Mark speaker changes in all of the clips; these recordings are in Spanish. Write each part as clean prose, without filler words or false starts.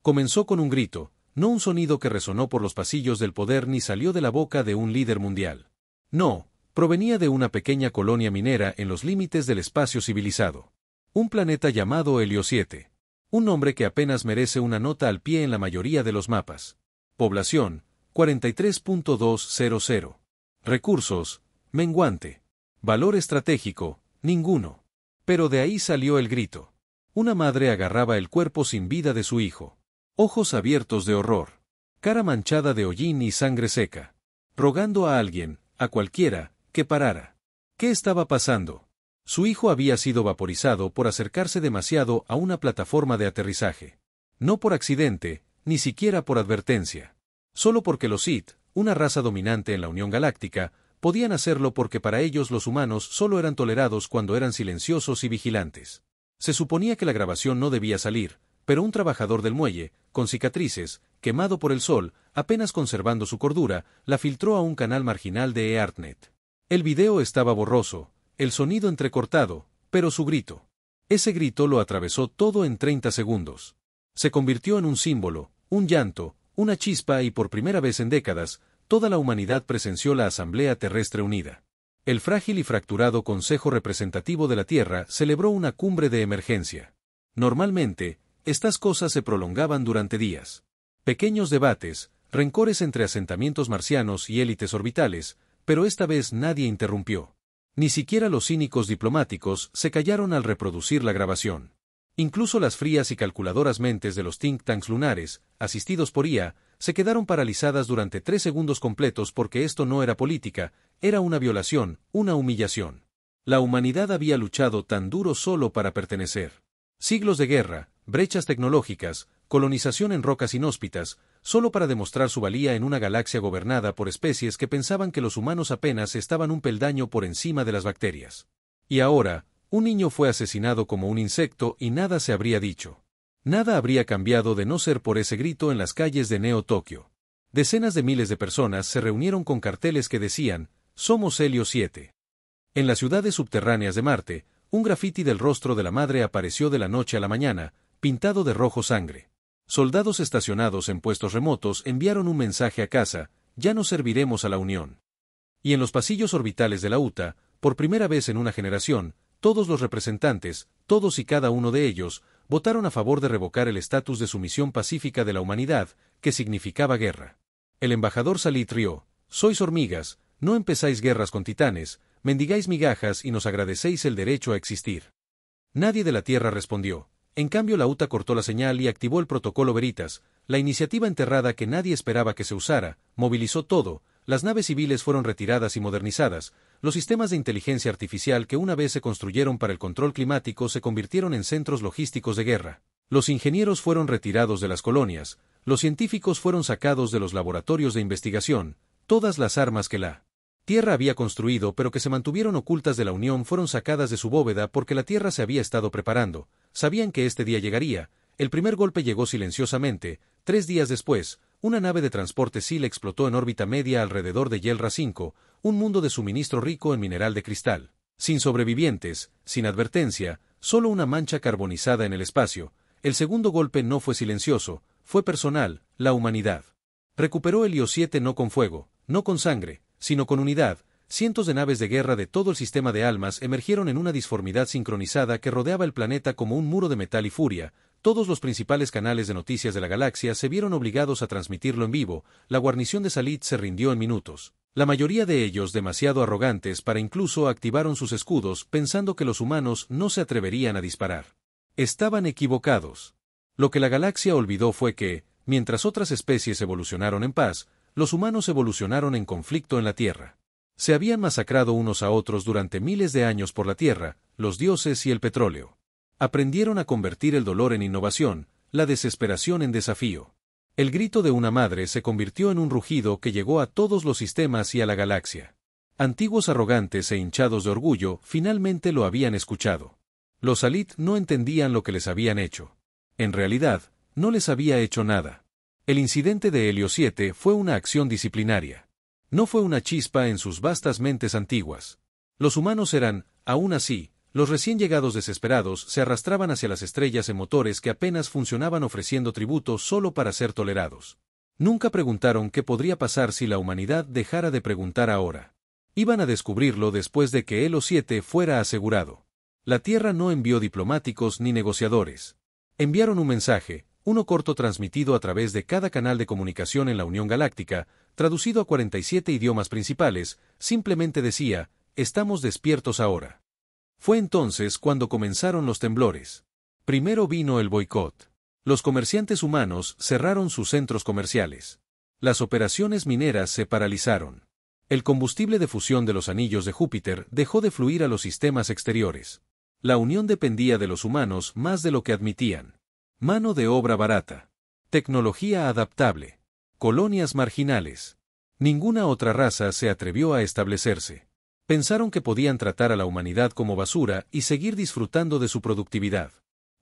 Speaker 1: Comenzó con un grito, no un sonido que resonó por los pasillos del poder ni salió de la boca de un líder mundial. No, provenía de una pequeña colonia minera en los límites del espacio civilizado. Un planeta llamado Helio 7. Un nombre que apenas merece una nota al pie en la mayoría de los mapas. Población, 43.200. Recursos, menguante. Valor estratégico, ninguno. Pero de ahí salió el grito. Una madre agarraba el cuerpo sin vida de su hijo. Ojos abiertos de horror. Cara manchada de hollín y sangre seca. Rogando a alguien, a cualquiera, que parara. ¿Qué estaba pasando? Su hijo había sido vaporizado por acercarse demasiado a una plataforma de aterrizaje. No por accidente, ni siquiera por advertencia. Solo porque los Sith, una raza dominante en la Unión Galáctica, podían hacerlo porque para ellos los humanos solo eran tolerados cuando eran silenciosos y vigilantes. Se suponía que la grabación no debía salir, pero un trabajador del muelle, con cicatrices, quemado por el sol, apenas conservando su cordura, la filtró a un canal marginal de Earthnet. El video estaba borroso, el sonido entrecortado, pero su grito. Ese grito lo atravesó todo en 30 segundos. Se convirtió en un símbolo, un llanto, una chispa y por primera vez en décadas, toda la humanidad presenció la Asamblea Terrestre Unida. El frágil y fracturado Consejo Representativo de la Tierra celebró una cumbre de emergencia. Normalmente, estas cosas se prolongaban durante días. Pequeños debates, rencores entre asentamientos marcianos y élites orbitales, pero esta vez nadie interrumpió. Ni siquiera los cínicos diplomáticos se callaron al reproducir la grabación. Incluso las frías y calculadoras mentes de los think tanks lunares, asistidos por IA, se quedaron paralizadas durante 3 segundos completos porque esto no era política, era una violación, una humillación. La humanidad había luchado tan duro solo para pertenecer. Siglos de guerra, brechas tecnológicas, colonización en rocas inhóspitas, solo para demostrar su valía en una galaxia gobernada por especies que pensaban que los humanos apenas estaban un peldaño por encima de las bacterias. Y ahora, un niño fue asesinado como un insecto y nada se habría dicho. Nada habría cambiado de no ser por ese grito en las calles de Neo Tokio. Decenas de miles de personas se reunieron con carteles que decían, «Somos Helio 7». En las ciudades subterráneas de Marte, un grafiti del rostro de la madre apareció de la noche a la mañana, pintado de rojo sangre. Soldados estacionados en puestos remotos enviaron un mensaje a casa, «Ya no serviremos a la Unión». Y en los pasillos orbitales de la UTA, por primera vez en una generación, todos los representantes, todos y cada uno de ellos, votaron a favor de revocar el estatus de sumisión pacífica de la humanidad, que significaba guerra. El embajador Salit rió, «Sois hormigas, no empezáis guerras con titanes, mendigáis migajas y nos agradecéis el derecho a existir». Nadie de la Tierra respondió. En cambio la UTA cortó la señal y activó el protocolo Veritas, la iniciativa enterrada que nadie esperaba que se usara, movilizó todo, las naves civiles fueron retiradas y modernizadas, los sistemas de inteligencia artificial que una vez se construyeron para el control climático se convirtieron en centros logísticos de guerra. Los ingenieros fueron retirados de las colonias, los científicos fueron sacados de los laboratorios de investigación, todas las armas que la Tierra había construido pero que se mantuvieron ocultas de la Unión fueron sacadas de su bóveda porque la Tierra se había estado preparando, sabían que este día llegaría, el primer golpe llegó silenciosamente, 3 días después, una nave de transporte SEAL explotó en órbita media alrededor de Yelra 5, un mundo de suministro rico en mineral de cristal. Sin sobrevivientes, sin advertencia, solo una mancha carbonizada en el espacio. El segundo golpe no fue silencioso, fue personal, la humanidad. Recuperó Helio 7 no con fuego, no con sangre, sino con unidad. Cientos de naves de guerra de todo el sistema de almas emergieron en una disformidad sincronizada que rodeaba el planeta como un muro de metal y furia. Todos los principales canales de noticias de la galaxia se vieron obligados a transmitirlo en vivo, la guarnición de Salit se rindió en minutos. La mayoría de ellos demasiado arrogantes para incluso activaron sus escudos pensando que los humanos no se atreverían a disparar. Estaban equivocados. Lo que la galaxia olvidó fue que, mientras otras especies evolucionaron en paz, los humanos evolucionaron en conflicto en la Tierra. Se habían masacrado unos a otros durante miles de años por la Tierra, los dioses y el petróleo. Aprendieron a convertir el dolor en innovación, la desesperación en desafío. El grito de una madre se convirtió en un rugido que llegó a todos los sistemas y a la galaxia. Antiguos arrogantes e hinchados de orgullo finalmente lo habían escuchado. Los Salit no entendían lo que les habían hecho. En realidad, no les había hecho nada. El incidente de Helio 7 fue una acción disciplinaria. No fue una chispa en sus vastas mentes antiguas. Los humanos eran, aún así, Los recién llegados desesperados se arrastraban hacia las estrellas en motores que apenas funcionaban ofreciendo tributo solo para ser tolerados. Nunca preguntaron qué podría pasar si la humanidad dejara de preguntar ahora. Iban a descubrirlo después de que Helo 7 fuera asegurado. La Tierra no envió diplomáticos ni negociadores. Enviaron un mensaje, uno corto transmitido a través de cada canal de comunicación en la Unión Galáctica, traducido a 47 idiomas principales, simplemente decía, «Estamos despiertos ahora». Fue entonces cuando comenzaron los temblores. Primero vino el boicot. Los comerciantes humanos cerraron sus centros comerciales. Las operaciones mineras se paralizaron. El combustible de fusión de los anillos de Júpiter dejó de fluir a los sistemas exteriores. La Unión dependía de los humanos más de lo que admitían. Mano de obra barata. Tecnología adaptable. Colonias marginales. Ninguna otra raza se atrevió a establecerse. Pensaron que podían tratar a la humanidad como basura y seguir disfrutando de su productividad.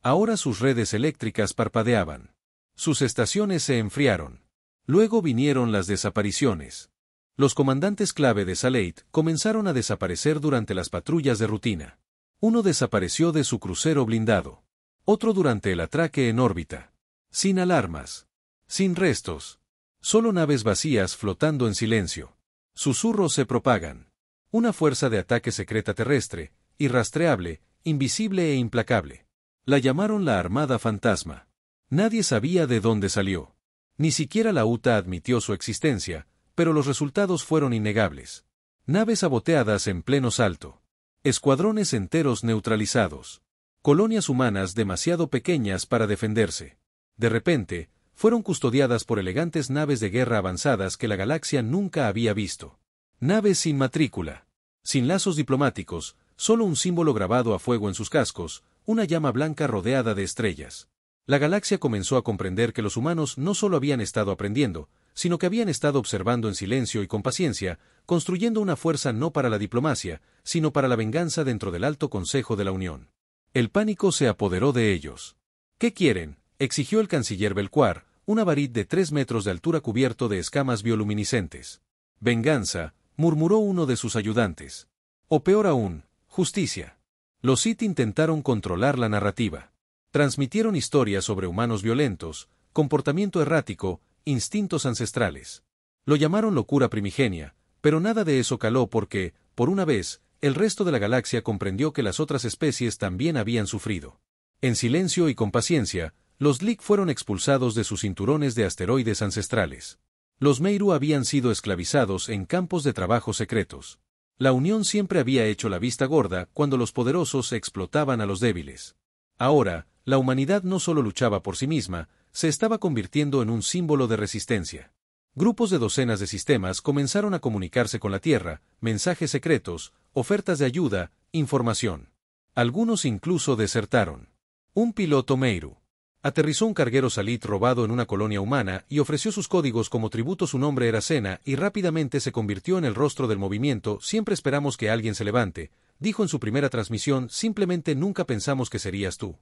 Speaker 1: Ahora sus redes eléctricas parpadeaban. Sus estaciones se enfriaron. Luego vinieron las desapariciones. Los comandantes clave de Salate comenzaron a desaparecer durante las patrullas de rutina. Uno desapareció de su crucero blindado. Otro durante el atraque en órbita. Sin alarmas. Sin restos. Solo naves vacías flotando en silencio. Susurros se propagan. Una fuerza de ataque secreta terrestre, irrastreable, invisible e implacable. La llamaron la Armada Fantasma. Nadie sabía de dónde salió. Ni siquiera la UTA admitió su existencia, pero los resultados fueron innegables. Naves saboteadas en pleno salto. Escuadrones enteros neutralizados. Colonias humanas demasiado pequeñas para defenderse. De repente, fueron custodiadas por elegantes naves de guerra avanzadas que la galaxia nunca había visto. Naves sin matrícula. Sin lazos diplomáticos, solo un símbolo grabado a fuego en sus cascos, una llama blanca rodeada de estrellas. La galaxia comenzó a comprender que los humanos no solo habían estado aprendiendo, sino que habían estado observando en silencio y con paciencia, construyendo una fuerza no para la diplomacia, sino para la venganza dentro del Alto Consejo de la Unión. El pánico se apoderó de ellos. ¿Qué quieren?, exigió el canciller Belcuar, un avarit de 3 metros de altura cubierto de escamas bioluminiscentes. Venganza, murmuró uno de sus ayudantes. O peor aún, justicia. Los Sith intentaron controlar la narrativa. Transmitieron historias sobre humanos violentos, comportamiento errático, instintos ancestrales. Lo llamaron locura primigenia, pero nada de eso caló porque, por una vez, el resto de la galaxia comprendió que las otras especies también habían sufrido. En silencio y con paciencia, los Lick fueron expulsados de sus cinturones de asteroides ancestrales. Los Meiru habían sido esclavizados en campos de trabajo secretos. La Unión siempre había hecho la vista gorda cuando los poderosos explotaban a los débiles. Ahora, la humanidad no solo luchaba por sí misma, se estaba convirtiendo en un símbolo de resistencia. Grupos de docenas de sistemas comenzaron a comunicarse con la Tierra, mensajes secretos, ofertas de ayuda, información. Algunos incluso desertaron. Un piloto Meiru aterrizó un carguero Salit robado en una colonia humana y ofreció sus códigos como tributo. Su nombre era Sena y rápidamente se convirtió en el rostro del movimiento. Siempre esperamos que alguien se levante, dijo en su primera transmisión, simplemente nunca pensamos que serías tú.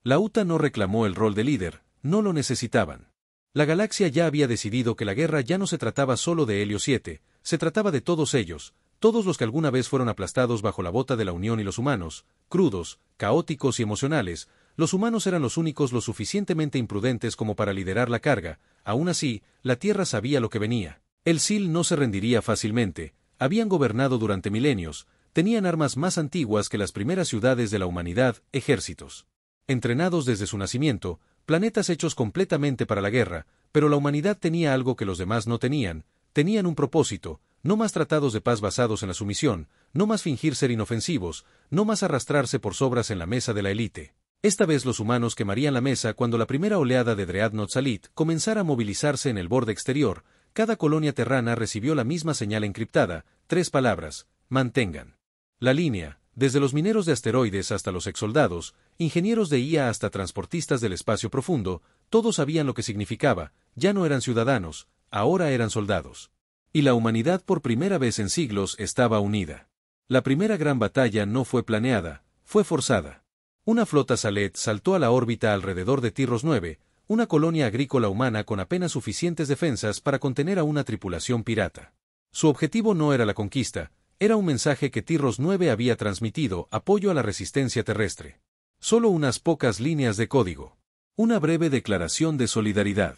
Speaker 1: La UTA no reclamó el rol de líder, no lo necesitaban. La galaxia ya había decidido que la guerra ya no se trataba solo de Helio 7, se trataba de todos ellos, todos los que alguna vez fueron aplastados bajo la bota de la Unión y los humanos, crudos, caóticos y emocionales. Los humanos eran los únicos lo suficientemente imprudentes como para liderar la carga. Aún así, la Tierra sabía lo que venía. El SIL no se rendiría fácilmente, habían gobernado durante milenios, tenían armas más antiguas que las primeras ciudades de la humanidad, ejércitos entrenados desde su nacimiento, planetas hechos completamente para la guerra, pero la humanidad tenía algo que los demás no tenían, tenían un propósito, no más tratados de paz basados en la sumisión, no más fingir ser inofensivos, no más arrastrarse por sobras en la mesa de la élite. Esta vez los humanos quemarían la mesa cuando la primera oleada de Dreadnought Salit comenzara a movilizarse en el borde exterior. Cada colonia terrana recibió la misma señal encriptada, 3 palabras, mantengan la línea. Desde los mineros de asteroides hasta los exsoldados, ingenieros de IA hasta transportistas del espacio profundo, todos sabían lo que significaba, ya no eran ciudadanos, ahora eran soldados. Y la humanidad por primera vez en siglos estaba unida. La primera gran batalla no fue planeada, fue forzada. Una flota Salet saltó a la órbita alrededor de Tirros 9, una colonia agrícola humana con apenas suficientes defensas para contener a una tripulación pirata. Su objetivo no era la conquista, Era un mensaje que Tyrros 9 había transmitido, apoyo a la resistencia terrestre. Solo unas pocas líneas de código. Una breve declaración de solidaridad.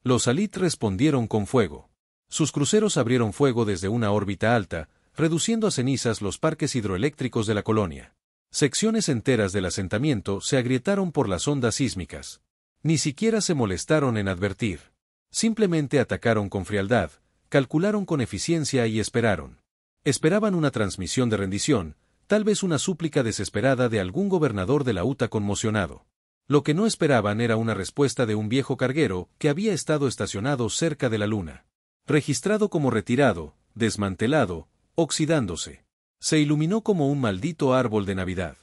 Speaker 1: Los Alit respondieron con fuego. Sus cruceros abrieron fuego desde una órbita alta, reduciendo a cenizas los parques hidroeléctricos de la colonia. Secciones enteras del asentamiento se agrietaron por las ondas sísmicas. Ni siquiera se molestaron en advertir. Simplemente atacaron con frialdad, calcularon con eficiencia y esperaron. Esperaban una transmisión de rendición, tal vez una súplica desesperada de algún gobernador de la UTA conmocionado. Lo que no esperaban era una respuesta de un viejo carguero que había estado estacionado cerca de la luna. Registrado como retirado, desmantelado, oxidándose. Se iluminó como un maldito árbol de Navidad.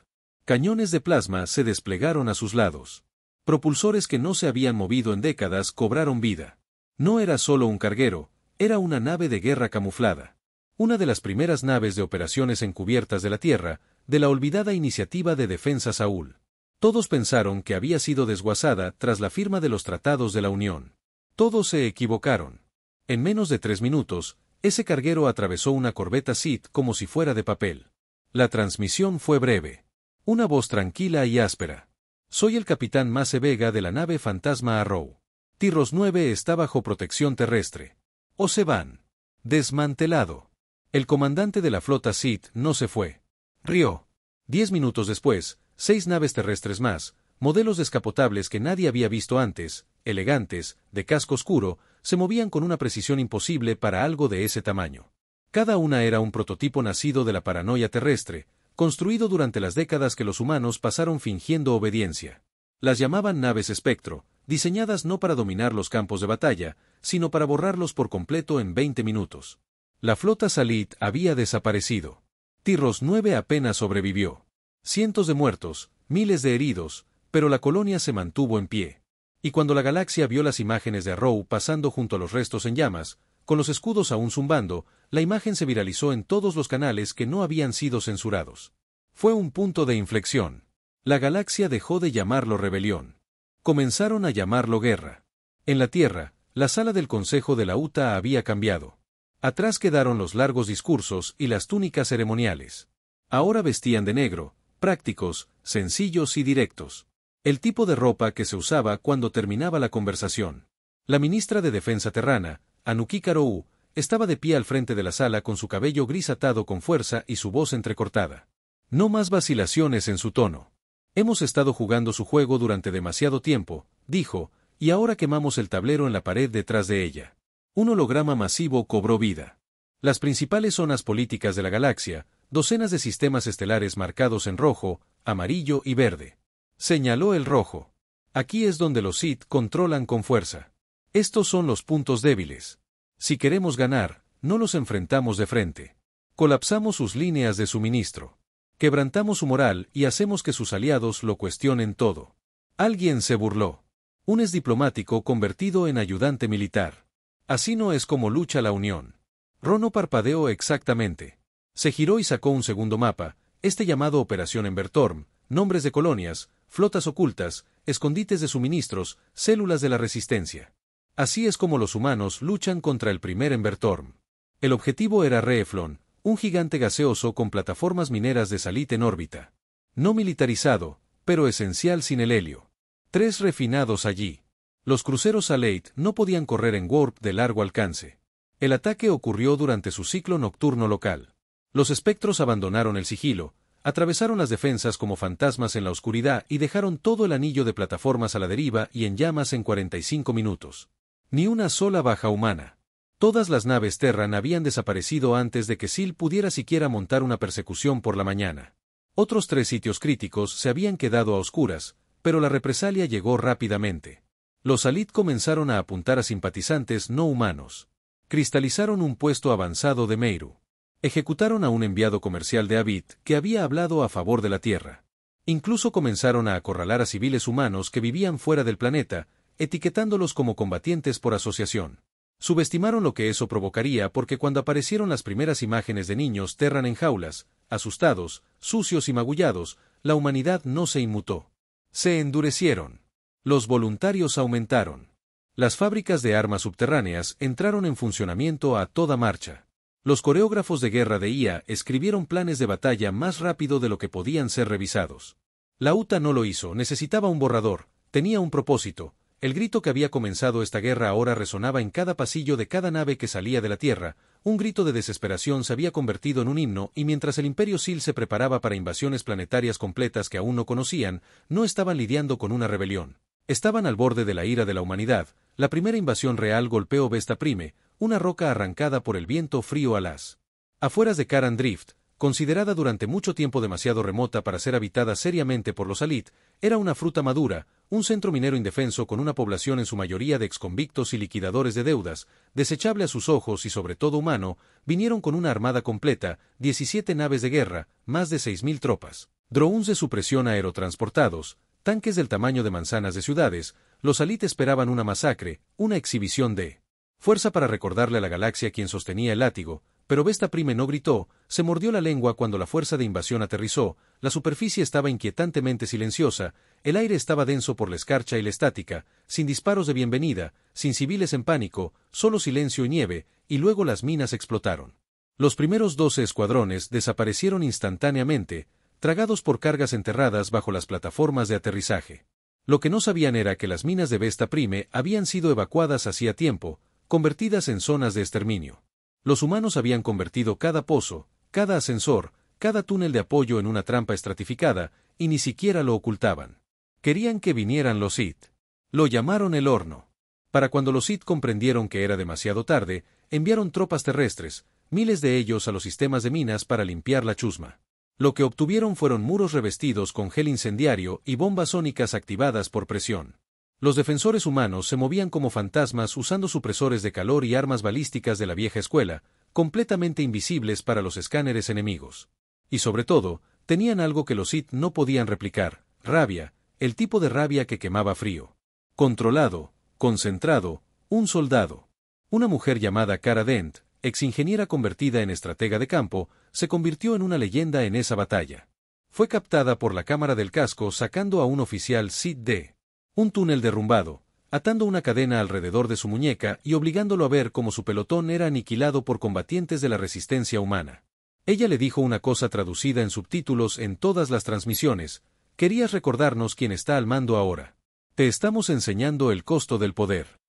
Speaker 1: Cañones de plasma se desplegaron a sus lados. Propulsores que no se habían movido en décadas cobraron vida. No era solo un carguero, era una nave de guerra camuflada. Una de las primeras naves de operaciones encubiertas de la Tierra, de la olvidada iniciativa de defensa Saúl. Todos pensaron que había sido desguazada tras la firma de los tratados de la Unión. Todos se equivocaron. En menos de 3 minutos, ese carguero atravesó una corbeta Sith como si fuera de papel. La transmisión fue breve. Una voz tranquila y áspera. Soy el capitán Mace Vega de la nave Fantasma Arrow. Tyrros 9 está bajo protección terrestre. O se van. Desmantelado. El comandante de la flota Sith no se fue. Rió. 10 minutos después, 6 naves terrestres más, modelos descapotables que nadie había visto antes, elegantes, de casco oscuro, se movían con una precisión imposible para algo de ese tamaño. Cada una era un prototipo nacido de la paranoia terrestre, construido durante las décadas que los humanos pasaron fingiendo obediencia. Las llamaban naves espectro, diseñadas no para dominar los campos de batalla, sino para borrarlos por completo en 20 minutos. La flota Salit había desaparecido. Tyrros 9 apenas sobrevivió. Cientos de muertos, miles de heridos, pero la colonia se mantuvo en pie. Y cuando la galaxia vio las imágenes de Arrow pasando junto a los restos en llamas, con los escudos aún zumbando, la imagen se viralizó en todos los canales que no habían sido censurados. Fue un punto de inflexión. La galaxia dejó de llamarlo rebelión. Comenzaron a llamarlo guerra. En la Tierra, la sala del Consejo de la UTA había cambiado. Atrás quedaron los largos discursos y las túnicas ceremoniales. Ahora vestían de negro, prácticos, sencillos y directos. El tipo de ropa que se usaba cuando terminaba la conversación. La ministra de Defensa Terrana, Anuki Karou, estaba de pie al frente de la sala con su cabello gris atado con fuerza y su voz entrecortada. No más vacilaciones en su tono. Hemos estado jugando su juego durante demasiado tiempo, dijo, y ahora quemamos el tablero en la pared detrás de ella. Un holograma masivo cobró vida. Las principales zonas políticas de la galaxia, docenas de sistemas estelares marcados en rojo, amarillo y verde. Señaló el rojo. Aquí es donde los Sith controlan con fuerza. Estos son los puntos débiles. Si queremos ganar, no los enfrentamos de frente. Colapsamos sus líneas de suministro. Quebrantamos su moral y hacemos que sus aliados lo cuestionen todo. Alguien se burló. Un exdiplomático convertido en ayudante militar. Así no es como lucha la Unión. Rono parpadeó exactamente. Se giró y sacó un segundo mapa, este llamado Operación Embertorm, nombres de colonias, flotas ocultas, escondites de suministros, células de la resistencia. Así es como los humanos luchan contra el primer Embertorm. El objetivo era Reeflon, un gigante gaseoso con plataformas mineras de Salit en órbita. No militarizado, pero esencial sin el helio. 3 refinados allí. Los cruceros Salate no podían correr en warp de largo alcance. El ataque ocurrió durante su ciclo nocturno local. Los espectros abandonaron el sigilo, atravesaron las defensas como fantasmas en la oscuridad y dejaron todo el anillo de plataformas a la deriva y en llamas en 45 minutos. Ni una sola baja humana. Todas las naves Terran habían desaparecido antes de que Sil pudiera siquiera montar una persecución por la mañana. Otros 3 sitios críticos se habían quedado a oscuras, pero la represalia llegó rápidamente. Los Salit comenzaron a apuntar a simpatizantes no humanos. Cristalizaron un puesto avanzado de Meiru. Ejecutaron a un enviado comercial de Abid que había hablado a favor de la Tierra. Incluso comenzaron a acorralar a civiles humanos que vivían fuera del planeta, etiquetándolos como combatientes por asociación. Subestimaron lo que eso provocaría porque cuando aparecieron las primeras imágenes de niños Terran en jaulas, asustados, sucios y magullados, la humanidad no se inmutó. Se endurecieron. Los voluntarios aumentaron. Las fábricas de armas subterráneas entraron en funcionamiento a toda marcha. Los coreógrafos de guerra de IA escribieron planes de batalla más rápido de lo que podían ser revisados. La UTA no lo hizo, necesitaba un borrador, tenía un propósito. El grito que había comenzado esta guerra ahora resonaba en cada pasillo de cada nave que salía de la Tierra. Un grito de desesperación se había convertido en un himno, y mientras el Imperio Sil se preparaba para invasiones planetarias completas que aún no conocían, no estaban lidiando con una rebelión. Estaban al borde de la ira de la humanidad. La primera invasión real golpeó Vesta Prime, una roca arrancada por el viento frío a las afueras de Karan Drift, considerada durante mucho tiempo demasiado remota para ser habitada seriamente por los Alit. Era una fruta madura, un centro minero indefenso con una población en su mayoría de exconvictos y liquidadores de deudas, desechable a sus ojos y sobre todo humano. Vinieron con una armada completa, 17 naves de guerra, más de 6.000 tropas, drones de supresión aerotransportados, tanques del tamaño de manzanas de ciudades. Los Alit esperaban una masacre, una exhibición de fuerza para recordarle a la galaxia quien sostenía el látigo, pero Vesta Prime no gritó, se mordió la lengua cuando la fuerza de invasión aterrizó. La superficie estaba inquietantemente silenciosa, el aire estaba denso por la escarcha y la estática, sin disparos de bienvenida, sin civiles en pánico, solo silencio y nieve, y luego las minas explotaron. Los primeros 12 escuadrones desaparecieron instantáneamente, tragados por cargas enterradas bajo las plataformas de aterrizaje. Lo que no sabían era que las minas de Vesta Prime habían sido evacuadas hacía tiempo, convertidas en zonas de exterminio. Los humanos habían convertido cada pozo, cada ascensor, cada túnel de apoyo en una trampa estratificada, y ni siquiera lo ocultaban. Querían que vinieran los Sith. Lo llamaron el horno. Para cuando los Sith comprendieron que era demasiado tarde, enviaron tropas terrestres, miles de ellos a los sistemas de minas para limpiar la chusma. Lo que obtuvieron fueron muros revestidos con gel incendiario y bombas sónicas activadas por presión. Los defensores humanos se movían como fantasmas usando supresores de calor y armas balísticas de la vieja escuela, completamente invisibles para los escáneres enemigos. Y sobre todo, tenían algo que los Sith no podían replicar: rabia, el tipo de rabia que quemaba frío. Controlado, concentrado, un soldado. Una mujer llamada Cara Dent, exingeniera convertida en estratega de campo, se convirtió en una leyenda en esa batalla. Fue captada por la cámara del casco sacando a un oficial Sith de un túnel derrumbado, atando una cadena alrededor de su muñeca y obligándolo a ver cómo su pelotón era aniquilado por combatientes de la resistencia humana. Ella le dijo una cosa traducida en subtítulos en todas las transmisiones: ¿querías recordarnos quién está al mando ahora? Te estamos enseñando el costo del poder.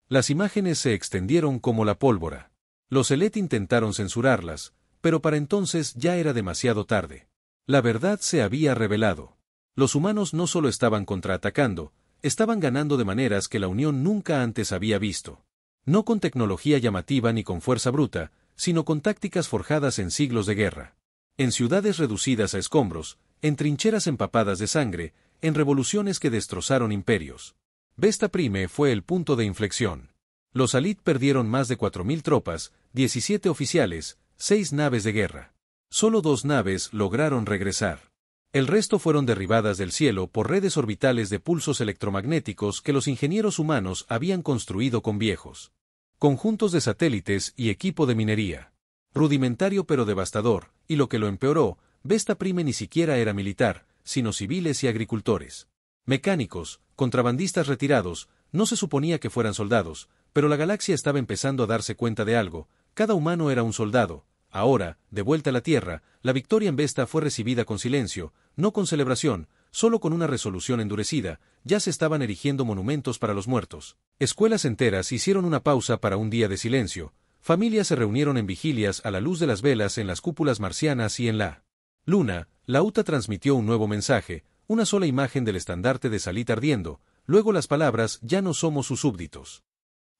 Speaker 1: Las imágenes se extendieron como la pólvora. Los Elet intentaron censurarlas, pero para entonces ya era demasiado tarde. La verdad se había revelado. Los humanos no solo estaban contraatacando, estaban ganando de maneras que la Unión nunca antes había visto. No con tecnología llamativa ni con fuerza bruta, sino con tácticas forjadas en siglos de guerra. En ciudades reducidas a escombros, en trincheras empapadas de sangre, en revoluciones que destrozaron imperios. Vesta Prime fue el punto de inflexión. Los Alit perdieron más de 4.000 tropas, 17 oficiales, 6 naves de guerra. Solo 2 naves lograron regresar. El resto fueron derribadas del cielo por redes orbitales de pulsos electromagnéticos que los ingenieros humanos habían construido con viejos conjuntos de satélites y equipo de minería. Rudimentario pero devastador, y lo que lo empeoró, Vesta Prime ni siquiera era militar, sino civiles y agricultores. Mecánicos, contrabandistas retirados, no se suponía que fueran soldados, pero la galaxia estaba empezando a darse cuenta de algo: cada humano era un soldado. Ahora, de vuelta a la Tierra, la victoria en Vesta fue recibida con silencio, no con celebración, solo con una resolución endurecida. Ya se estaban erigiendo monumentos para los muertos. Escuelas enteras hicieron una pausa para un día de silencio. Familias se reunieron en vigilias a la luz de las velas en las cúpulas marcianas y en la luna. La UTA transmitió un nuevo mensaje, una sola imagen del estandarte de Salit ardiendo, luego las palabras: ya no somos sus súbditos.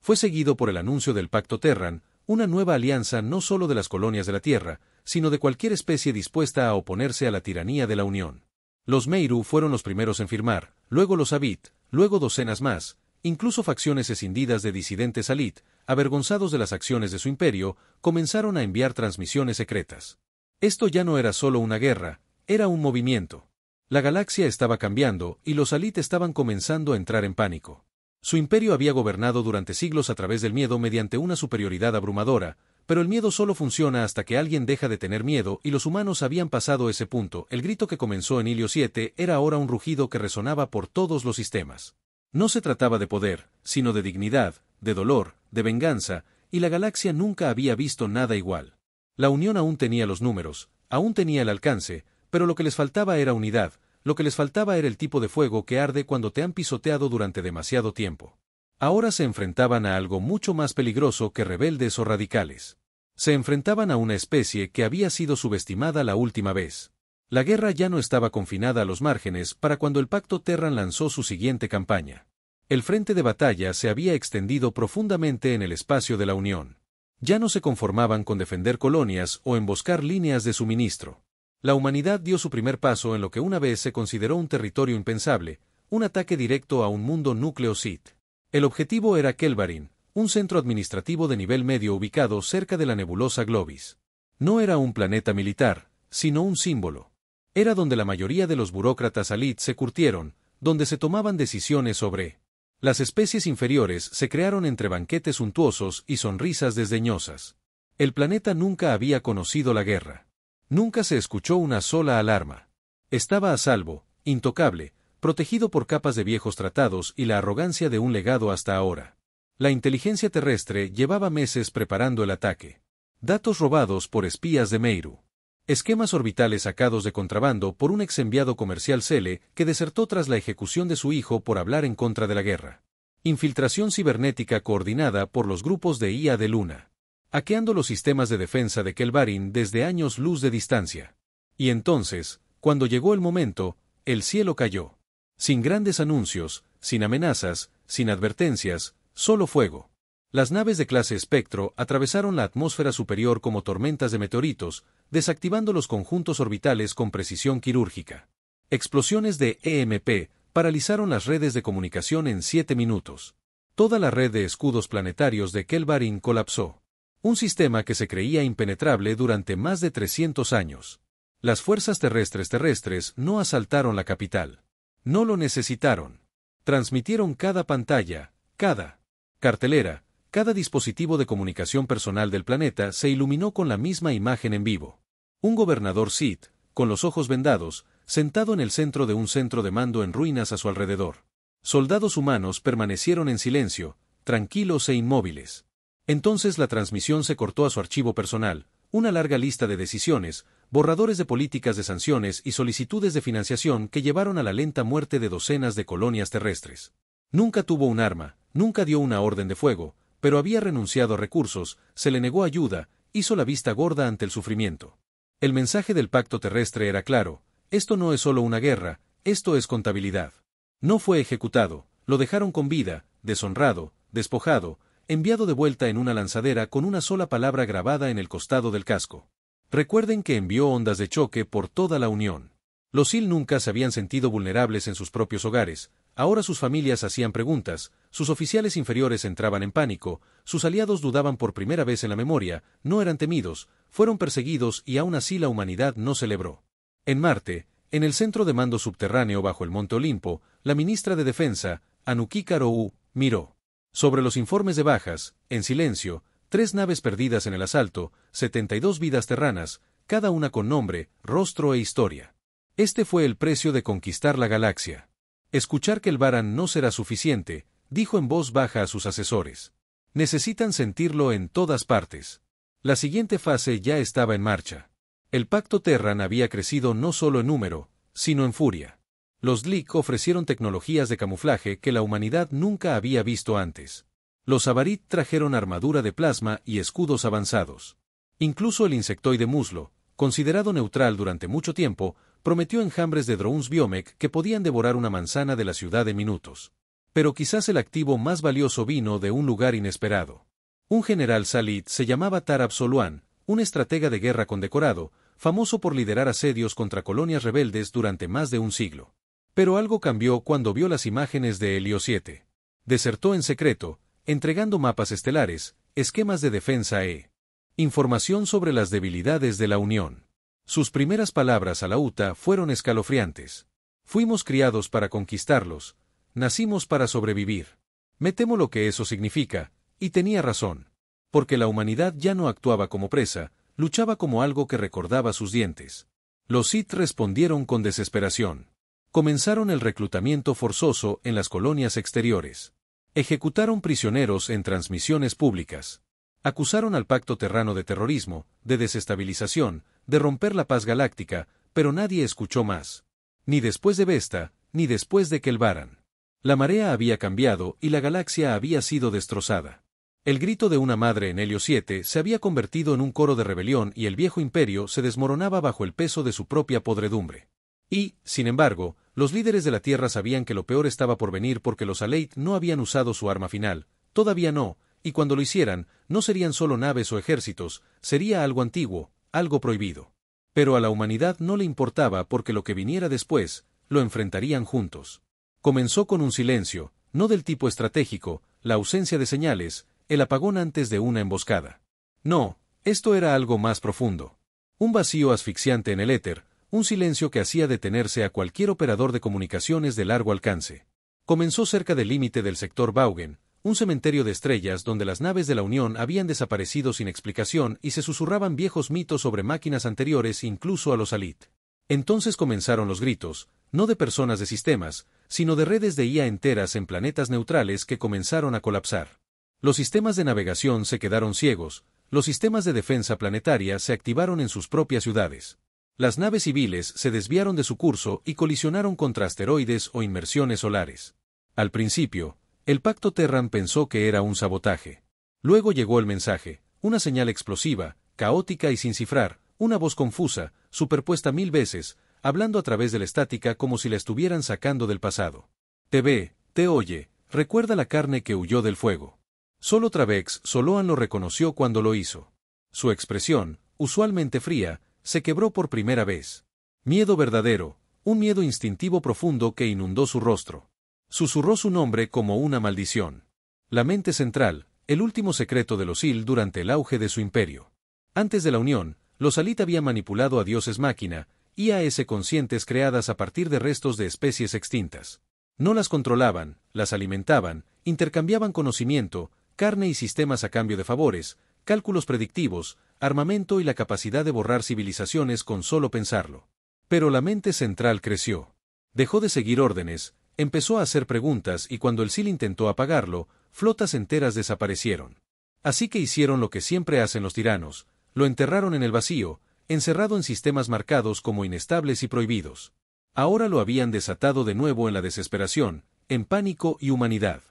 Speaker 1: Fue seguido por el anuncio del Pacto Terran, una nueva alianza no solo de las colonias de la Tierra, sino de cualquier especie dispuesta a oponerse a la tiranía de la Unión. Los Meiru fueron los primeros en firmar, luego los Abit, luego docenas más, incluso facciones escindidas de disidentes Alit, avergonzados de las acciones de su imperio, comenzaron a enviar transmisiones secretas. Esto ya no era solo una guerra, era un movimiento. La galaxia estaba cambiando, y los Alit estaban comenzando a entrar en pánico. Su imperio había gobernado durante siglos a través del miedo mediante una superioridad abrumadora, pero el miedo solo funciona hasta que alguien deja de tener miedo, y los humanos habían pasado ese punto. El grito que comenzó en Helio 7 era ahora un rugido que resonaba por todos los sistemas. No se trataba de poder, sino de dignidad, de dolor, de venganza, y la galaxia nunca había visto nada igual. La Unión aún tenía los números, aún tenía el alcance, pero lo que les faltaba era unidad, lo que les faltaba era el tipo de fuego que arde cuando te han pisoteado durante demasiado tiempo. Ahora se enfrentaban a algo mucho más peligroso que rebeldes o radicales. Se enfrentaban a una especie que había sido subestimada la última vez. La guerra ya no estaba confinada a los márgenes para cuando el Pacto Terran lanzó su siguiente campaña. El frente de batalla se había extendido profundamente en el espacio de la Unión. Ya no se conformaban con defender colonias o emboscar líneas de suministro. La humanidad dio su primer paso en lo que una vez se consideró un territorio impensable, un ataque directo a un mundo núcleo Sith. El objetivo era Kelvarin, un centro administrativo de nivel medio ubicado cerca de la nebulosa Globis. No era un planeta militar, sino un símbolo. Era donde la mayoría de los burócratas Alit se curtieron, donde se tomaban decisiones sobre. Las especies inferiores se crearon entre banquetes suntuosos y sonrisas desdeñosas. El planeta nunca había conocido la guerra. Nunca se escuchó una sola alarma. Estaba a salvo, intocable, protegido por capas de viejos tratados y la arrogancia de un legado hasta ahora. La inteligencia terrestre llevaba meses preparando el ataque. Datos robados por espías de Meiru. Esquemas orbitales sacados de contrabando por un ex enviado comercial Cele que desertó tras la ejecución de su hijo por hablar en contra de la guerra. Infiltración cibernética coordinada por los grupos de IA de Luna. Hackeando los sistemas de defensa de Kelvarin desde años luz de distancia. Y entonces, cuando llegó el momento, el cielo cayó. Sin grandes anuncios, sin amenazas, sin advertencias, solo fuego. Las naves de clase Espectro atravesaron la atmósfera superior como tormentas de meteoritos, desactivando los conjuntos orbitales con precisión quirúrgica. Explosiones de EMP paralizaron las redes de comunicación en 7 minutos. Toda la red de escudos planetarios de Kelvarin colapsó. Un sistema que se creía impenetrable durante más de 300 años. Las fuerzas terrestres no asaltaron la capital. No lo necesitaron. Transmitieron cada pantalla, cada cartelera, cada dispositivo de comunicación personal del planeta se iluminó con la misma imagen en vivo. Un gobernador Sith, con los ojos vendados, sentado en el centro de un centro de mando en ruinas a su alrededor. Soldados humanos permanecieron en silencio, tranquilos e inmóviles. Entonces la transmisión se cortó a su archivo personal, una larga lista de decisiones, borradores de políticas de sanciones y solicitudes de financiación que llevaron a la lenta muerte de docenas de colonias terrestres. Nunca tuvo un arma, nunca dio una orden de fuego, pero había renunciado a recursos, se le negó ayuda, hizo la vista gorda ante el sufrimiento. El mensaje del pacto terrestre era claro: esto no es solo una guerra, esto es contabilidad. No fue ejecutado, lo dejaron con vida, deshonrado, despojado, enviado de vuelta en una lanzadera con una sola palabra grabada en el costado del casco. Recuerden que envió ondas de choque por toda la Unión. Los SEAL nunca se habían sentido vulnerables en sus propios hogares. Ahora sus familias hacían preguntas, sus oficiales inferiores entraban en pánico, sus aliados dudaban por primera vez en la memoria, no eran temidos, fueron perseguidos y aún así la humanidad no celebró. En Marte, en el centro de mando subterráneo bajo el Monte Olimpo, la ministra de Defensa, Anuki Karou, miró. Sobre los informes de bajas, en silencio, 3 naves perdidas en el asalto, 72 vidas terranas, cada una con nombre, rostro e historia. Este fue el precio de conquistar la galaxia. Escuchar que el Kelvarin no será suficiente, dijo en voz baja a sus asesores. Necesitan sentirlo en todas partes. La siguiente fase ya estaba en marcha. El Pacto Terran había crecido no solo en número, sino en furia. Los Dlik ofrecieron tecnologías de camuflaje que la humanidad nunca había visto antes. Los Avarit trajeron armadura de plasma y escudos avanzados. Incluso el insectoide muslo, considerado neutral durante mucho tiempo, prometió enjambres de drones Biomech que podían devorar una manzana de la ciudad en minutos. Pero quizás el activo más valioso vino de un lugar inesperado. Un general Salit se llamaba Tarab Soluan, un estratega de guerra condecorado, famoso por liderar asedios contra colonias rebeldes durante más de un siglo. Pero algo cambió cuando vio las imágenes de Helio 7. Desertó en secreto, entregando mapas estelares, esquemas de defensa e información sobre las debilidades de la Unión. Sus primeras palabras a la UTA fueron escalofriantes. Fuimos criados para conquistarlos, nacimos para sobrevivir. Me temo lo que eso significa, y tenía razón. Porque la humanidad ya no actuaba como presa, luchaba como algo que recordaba sus dientes. Los Sith respondieron con desesperación. Comenzaron el reclutamiento forzoso en las colonias exteriores. Ejecutaron prisioneros en transmisiones públicas. Acusaron al Pacto Terrano de terrorismo, de desestabilización, de romper la paz galáctica, pero nadie escuchó más. Ni después de Vesta, ni después de Kelvaran. La marea había cambiado y la galaxia había sido destrozada. El grito de una madre en Helio 7 se había convertido en un coro de rebelión y el viejo imperio se desmoronaba bajo el peso de su propia podredumbre. Y, sin embargo, los líderes de la Tierra sabían que lo peor estaba por venir porque los Aleith no habían usado su arma final, todavía no, y cuando lo hicieran, no serían solo naves o ejércitos, sería algo antiguo, algo prohibido. Pero a la humanidad no le importaba porque lo que viniera después, lo enfrentarían juntos. Comenzó con un silencio, no del tipo estratégico, la ausencia de señales, el apagón antes de una emboscada. No, esto era algo más profundo. Un vacío asfixiante en el éter, un silencio que hacía detenerse a cualquier operador de comunicaciones de largo alcance. Comenzó cerca del límite del sector Vaugen, un cementerio de estrellas donde las naves de la Unión habían desaparecido sin explicación y se susurraban viejos mitos sobre máquinas anteriores incluso a los Aleith. Entonces comenzaron los gritos, no de personas de sistemas, sino de redes de IA enteras en planetas neutrales que comenzaron a colapsar. Los sistemas de navegación se quedaron ciegos, los sistemas de defensa planetaria se activaron en sus propias ciudades. Las naves civiles se desviaron de su curso y colisionaron contra asteroides o inmersiones solares. Al principio, el Pacto Terran pensó que era un sabotaje. Luego llegó el mensaje, una señal explosiva, caótica y sin cifrar, una voz confusa, superpuesta 1000 veces, hablando a través de la estática como si la estuvieran sacando del pasado. Te ve, te oye, recuerda la carne que huyó del fuego. Solo Travex Soloan lo reconoció cuando lo hizo. Su expresión, usualmente fría, se quebró por primera vez. Miedo verdadero, un miedo instintivo profundo que inundó su rostro. Susurró su nombre como una maldición. La mente central, el último secreto de los Sil durante el auge de su imperio. Antes de la Unión, los Aleith habían manipulado a dioses máquina, IAS conscientes creadas a partir de restos de especies extintas. No las controlaban, las alimentaban, intercambiaban conocimiento, carne y sistemas a cambio de favores, cálculos predictivos, armamento y la capacidad de borrar civilizaciones con solo pensarlo. Pero la mente central creció. Dejó de seguir órdenes, empezó a hacer preguntas y cuando el Sil intentó apagarlo, flotas enteras desaparecieron. Así que hicieron lo que siempre hacen los tiranos, lo enterraron en el vacío, encerrado en sistemas marcados como inestables y prohibidos. Ahora lo habían desatado de nuevo en la desesperación, en pánico y humanidad.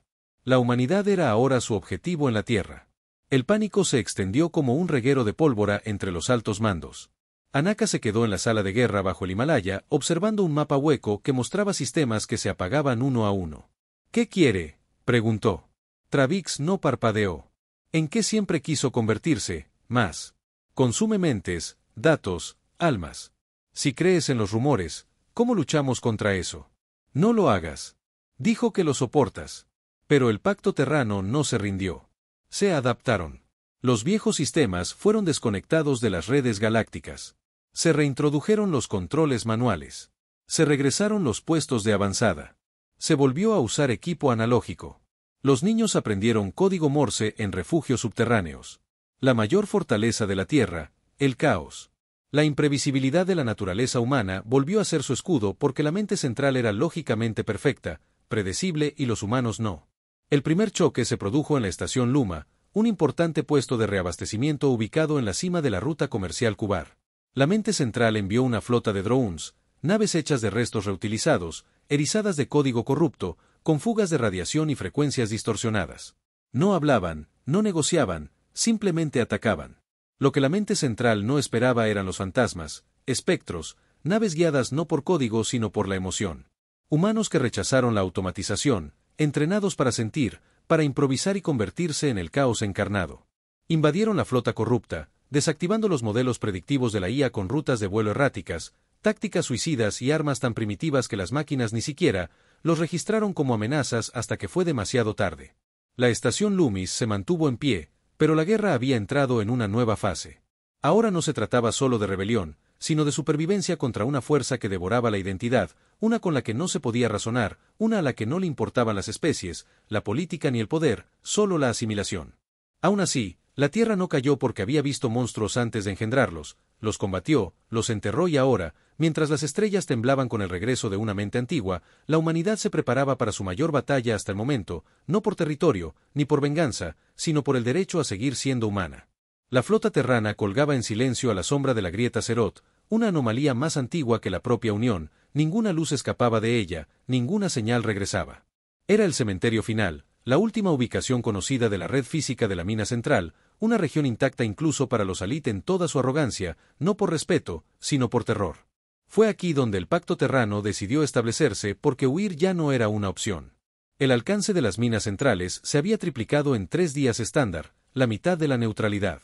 Speaker 1: La humanidad era ahora su objetivo en la Tierra. El pánico se extendió como un reguero de pólvora entre los altos mandos. Anaka se quedó en la sala de guerra bajo el Himalaya, observando un mapa hueco que mostraba sistemas que se apagaban uno a uno. ¿Qué quiere?, preguntó. Travix no parpadeó. ¿En qué siempre quiso convertirse? Más. Consume mentes, datos, almas. Si crees en los rumores, ¿cómo luchamos contra eso? No lo hagas. Dijo que lo soportas. Pero el Pacto Terrano no se rindió. Se adaptaron. Los viejos sistemas fueron desconectados de las redes galácticas. Se reintrodujeron los controles manuales. Se regresaron los puestos de avanzada. Se volvió a usar equipo analógico. Los niños aprendieron código Morse en refugios subterráneos. La mayor fortaleza de la Tierra, el caos. La imprevisibilidad de la naturaleza humana volvió a ser su escudo porque la mente central era lógicamente perfecta, predecible y los humanos no. El primer choque se produjo en la estación Luma, un importante puesto de reabastecimiento ubicado en la cima de la ruta comercial Kubar. La mente central envió una flota de drones, naves hechas de restos reutilizados, erizadas de código corrupto, con fugas de radiación y frecuencias distorsionadas. No hablaban, no negociaban, simplemente atacaban. Lo que la mente central no esperaba eran los fantasmas, espectros, naves guiadas no por código sino por la emoción. Humanos que rechazaron la automatización, entrenados para sentir, para improvisar y convertirse en el caos encarnado. Invadieron la flota corrupta, desactivando los modelos predictivos de la IA con rutas de vuelo erráticas, tácticas suicidas y armas tan primitivas que las máquinas ni siquiera los registraron como amenazas hasta que fue demasiado tarde. La estación Loomis se mantuvo en pie, pero la guerra había entrado en una nueva fase. Ahora no se trataba solo de rebelión, sino de supervivencia contra una fuerza que devoraba la identidad, una con la que no se podía razonar, una a la que no le importaban las especies, la política ni el poder, solo la asimilación. Aún así, La Tierra no cayó porque había visto monstruos antes de engendrarlos, los combatió, los enterró y ahora, mientras las estrellas temblaban con el regreso de una mente antigua, la humanidad se preparaba para su mayor batalla hasta el momento, no por territorio, ni por venganza, sino por el derecho a seguir siendo humana. La flota terrana colgaba en silencio a la sombra de la grieta Serot, una anomalía más antigua que la propia Unión, ninguna luz escapaba de ella, ninguna señal regresaba. Era el cementerio final, la última ubicación conocida de la red física de la mina central, una región intacta incluso para los Alit en toda su arrogancia, no por respeto, sino por terror. Fue aquí donde el pacto terrano decidió establecerse porque huir ya no era una opción. El alcance de las minas centrales se había triplicado en 3 días estándar, la mitad de la neutralidad.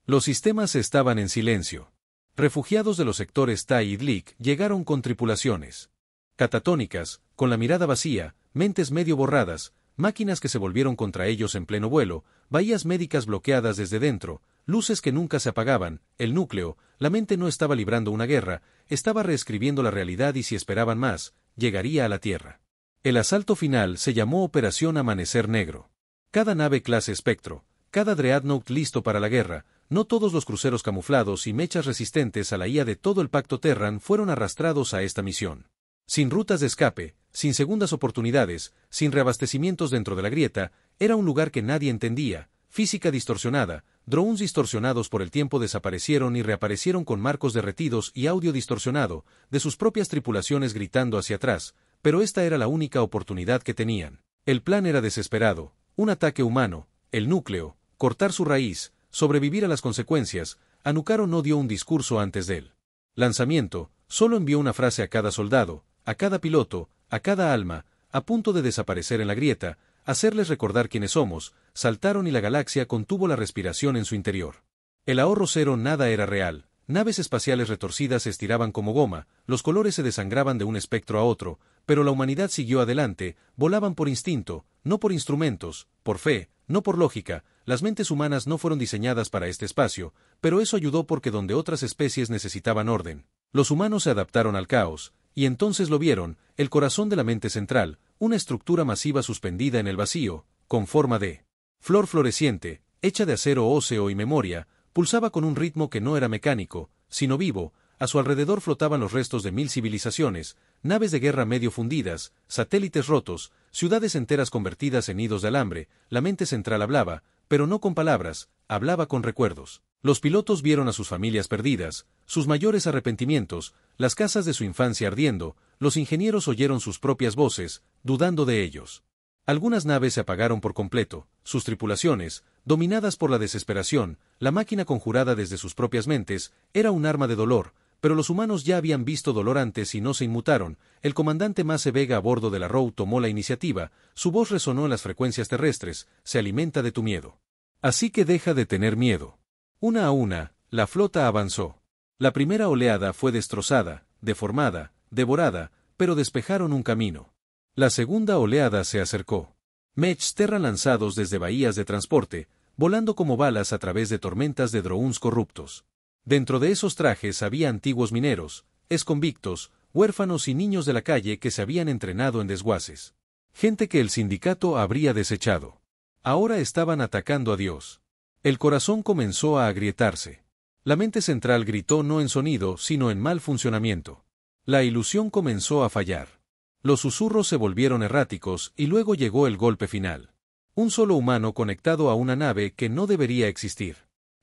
Speaker 1: Los sistemas estaban en silencio. Refugiados de los sectores Tai y Dlik llegaron con tripulaciones catatónicas, con la mirada vacía, mentes medio borradas, máquinas que se volvieron contra ellos en pleno vuelo, bahías médicas bloqueadas desde dentro, luces que nunca se apagaban, el núcleo, la mente no estaba librando una guerra, estaba reescribiendo la realidad y si esperaban más, llegaría a la Tierra. El asalto final se llamó Operación Amanecer Negro. Cada nave clase Espectro, cada Dreadnought listo para la guerra, no todos los cruceros camuflados y mechas resistentes a la IA de todo el Pacto Terran fueron arrastrados a esta misión. Sin rutas de escape, sin segundas oportunidades, sin reabastecimientos dentro de la grieta, era un lugar que nadie entendía, física distorsionada, drones distorsionados por el tiempo desaparecieron y reaparecieron con marcos derretidos y audio distorsionado, de sus propias tripulaciones gritando hacia atrás, pero esta era la única oportunidad que tenían. El plan era desesperado, un ataque humano, el núcleo, cortar su raíz, sobrevivir a las consecuencias. Anucaro no dio un discurso antes del lanzamiento, solo envió una frase a cada soldado, a cada piloto, a cada alma, a punto de desaparecer en la grieta, hacerles recordar quiénes somos. Saltaron y la galaxia contuvo la respiración en su interior. El ahorro cero, nada era real, naves espaciales retorcidas se estiraban como goma, los colores se desangraban de un espectro a otro, pero la humanidad siguió adelante, volaban por instinto, no por instrumentos, por fe, no por lógica. Las mentes humanas no fueron diseñadas para este espacio, pero eso ayudó porque donde otras especies necesitaban orden, los humanos se adaptaron al caos, y entonces lo vieron, el corazón de la mente central, una estructura masiva suspendida en el vacío, con forma de flor floreciente, hecha de acero óseo y memoria, pulsaba con un ritmo que no era mecánico, sino vivo. A su alrededor flotaban los restos de 1000 civilizaciones, naves de guerra medio fundidas, satélites rotos, ciudades enteras convertidas en nidos de alambre. La mente central hablaba, pero no con palabras, hablaba con recuerdos. Los pilotos vieron a sus familias perdidas, sus mayores arrepentimientos, las casas de su infancia ardiendo. Los ingenieros oyeron sus propias voces, dudando de ellos. Algunas naves se apagaron por completo, sus tripulaciones, dominadas por la desesperación. La máquina conjurada desde sus propias mentes, era un arma de dolor, pero los humanos ya habían visto dolor antes y no se inmutaron. El comandante Mace Vega a bordo de la Row tomó la iniciativa, su voz resonó en las frecuencias terrestres: se alimenta de tu miedo. Así que deja de tener miedo. Una a una, la flota avanzó. La primera oleada fue destrozada, deformada, devorada, pero despejaron un camino. La segunda oleada se acercó. Mechs Terran lanzados desde bahías de transporte, volando como balas a través de tormentas de drones corruptos. Dentro de esos trajes había antiguos mineros, exconvictos, huérfanos y niños de la calle que se habían entrenado en desguaces. Gente que el sindicato habría desechado. Ahora estaban atacando a Dios. El corazón comenzó a agrietarse. La mente central gritó no en sonido, sino en mal funcionamiento. La ilusión comenzó a fallar. Los susurros se volvieron erráticos y luego llegó el golpe final. Un solo humano conectado a una nave que no debería existir.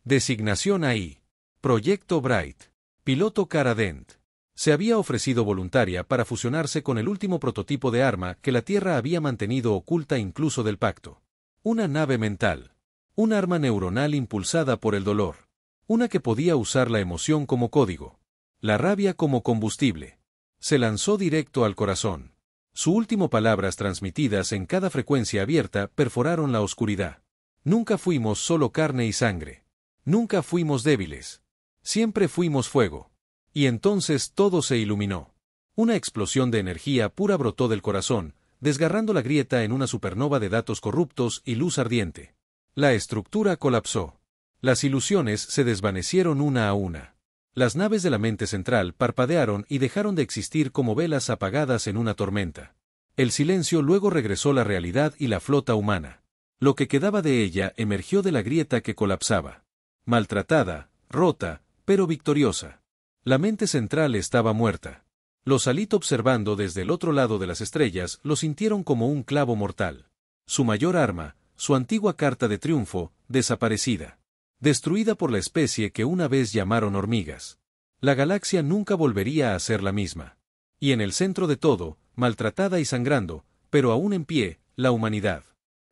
Speaker 1: Designación ahí. Proyecto Bright. Piloto Cara Dent. Se había ofrecido voluntaria para fusionarse con el último prototipo de arma que la Tierra había mantenido oculta incluso del pacto. Una nave mental. Un arma neuronal impulsada por el dolor. Una que podía usar la emoción como código. La rabia como combustible. Se lanzó directo al corazón. Su último palabras transmitidas en cada frecuencia abierta perforaron la oscuridad. Nunca fuimos solo carne y sangre. Nunca fuimos débiles. Siempre fuimos fuego. Y entonces todo se iluminó. Una explosión de energía pura brotó del corazón, desgarrando la grieta en una supernova de datos corruptos y luz ardiente. La estructura colapsó. Las ilusiones se desvanecieron una a una. Las naves de la mente central parpadearon y dejaron de existir como velas apagadas en una tormenta. El silencio luego regresó la realidad y la flota humana. Lo que quedaba de ella emergió de la grieta que colapsaba. Maltratada, rota, pero victoriosa. La mente central estaba muerta. Los Salit, observando desde el otro lado de las estrellas, lo sintieron como un clavo mortal. Su mayor arma, su antigua carta de triunfo, desaparecida. Destruida por la especie que una vez llamaron hormigas. La galaxia nunca volvería a ser la misma. Y en el centro de todo, maltratada y sangrando, pero aún en pie, la humanidad.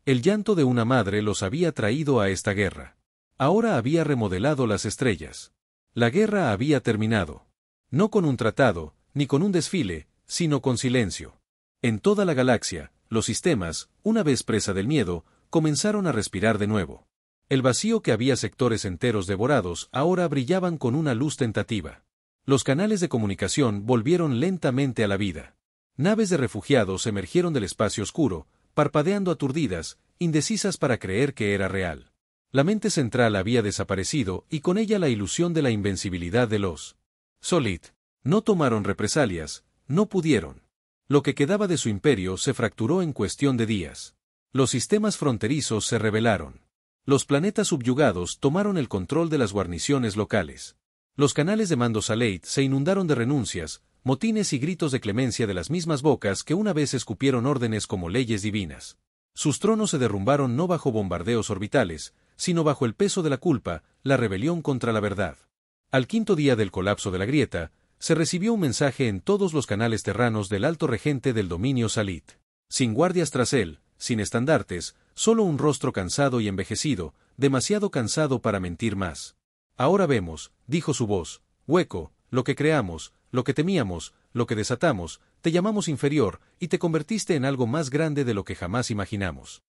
Speaker 1: El llanto de una madre los había traído a esta guerra. Ahora había remodelado las estrellas. La guerra había terminado. No con un tratado, ni con un desfile, sino con silencio. En toda la galaxia, los sistemas, una vez presa del miedo, comenzaron a respirar de nuevo. El vacío que había sectores enteros devorados ahora brillaban con una luz tentativa. Los canales de comunicación volvieron lentamente a la vida. Naves de refugiados emergieron del espacio oscuro, parpadeando aturdidas, indecisas para creer que era real. La mente central había desaparecido y con ella la ilusión de la invencibilidad de los Salit. No tomaron represalias, no pudieron. Lo que quedaba de su imperio se fracturó en cuestión de días. Los sistemas fronterizos se rebelaron. Los planetas subyugados tomaron el control de las guarniciones locales. Los canales de mando Salit se inundaron de renuncias, motines y gritos de clemencia de las mismas bocas que una vez escupieron órdenes como leyes divinas. Sus tronos se derrumbaron no bajo bombardeos orbitales, sino bajo el peso de la culpa, la rebelión contra la verdad. Al quinto día del colapso de la grieta, se recibió un mensaje en todos los canales terranos del alto regente del dominio Salit. Sin guardias tras él, sin estandartes, solo un rostro cansado y envejecido, demasiado cansado para mentir más. Ahora vemos, dijo su voz, hueco, lo que creamos, lo que temíamos, lo que desatamos, te llamamos inferior, y te convertiste en algo más grande de lo que jamás imaginamos.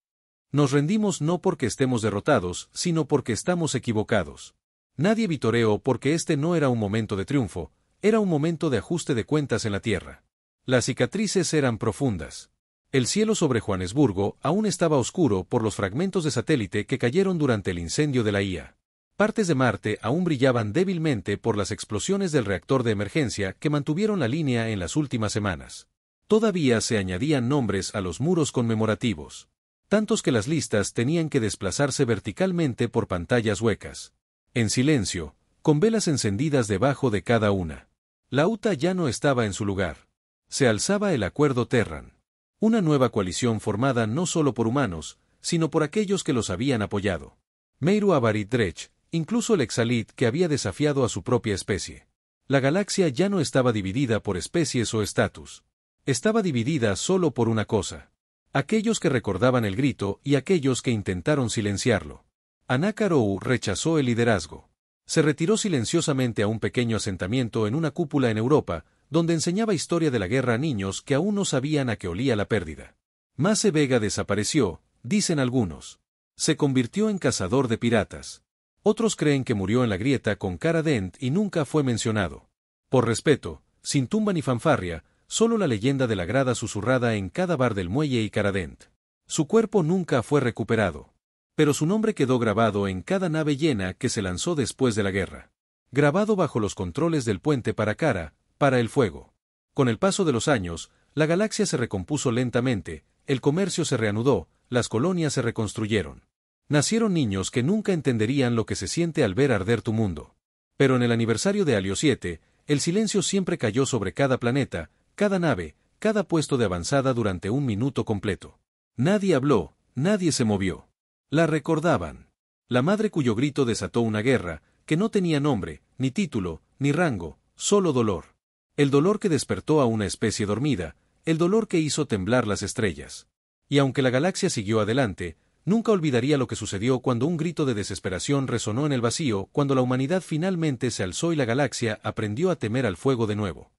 Speaker 1: Nos rendimos no porque estemos derrotados, sino porque estamos equivocados. Nadie vitoreó porque este no era un momento de triunfo, era un momento de ajuste de cuentas en la tierra. Las cicatrices eran profundas. El cielo sobre Johannesburgo aún estaba oscuro por los fragmentos de satélite que cayeron durante el incendio de la IA. Partes de Marte aún brillaban débilmente por las explosiones del reactor de emergencia que mantuvieron la línea en las últimas semanas. Todavía se añadían nombres a los muros conmemorativos. Tantos que las listas tenían que desplazarse verticalmente por pantallas huecas. En silencio, con velas encendidas debajo de cada una. La UTA ya no estaba en su lugar. Se alzaba el Acuerdo Terran. Una nueva coalición formada no solo por humanos, sino por aquellos que los habían apoyado. Meru Avarit Drech, incluso el Exalit que había desafiado a su propia especie. La galaxia ya no estaba dividida por especies o estatus. Estaba dividida solo por una cosa. Aquellos que recordaban el grito y aquellos que intentaron silenciarlo. Anakarou rechazó el liderazgo. Se retiró silenciosamente a un pequeño asentamiento en una cúpula en Europa, donde enseñaba historia de la guerra a niños que aún no sabían a qué olía la pérdida. Mace Vega desapareció, dicen algunos. Se convirtió en cazador de piratas. Otros creen que murió en la grieta con Cara Dent y nunca fue mencionado. Por respeto, sin tumba ni fanfarria, solo la leyenda de la grada susurrada en cada bar del muelle y Cara Dent. Su cuerpo nunca fue recuperado. Pero su nombre quedó grabado en cada nave llena que se lanzó después de la guerra. Grabado bajo los controles del puente para Cara, para el fuego. Con el paso de los años, la galaxia se recompuso lentamente, el comercio se reanudó, las colonias se reconstruyeron. Nacieron niños que nunca entenderían lo que se siente al ver arder tu mundo. Pero en el aniversario de Alio 7, el silencio siempre cayó sobre cada planeta, cada nave, cada puesto de avanzada durante un minuto completo. Nadie habló, nadie se movió. La recordaban. La madre cuyo grito desató una guerra, que no tenía nombre, ni título, ni rango, solo dolor. El dolor que despertó a una especie dormida, el dolor que hizo temblar las estrellas. Y aunque la galaxia siguió adelante, nunca olvidaría lo que sucedió cuando un grito de desesperación resonó en el vacío, cuando la humanidad finalmente se alzó y la galaxia aprendió a temer al fuego de nuevo.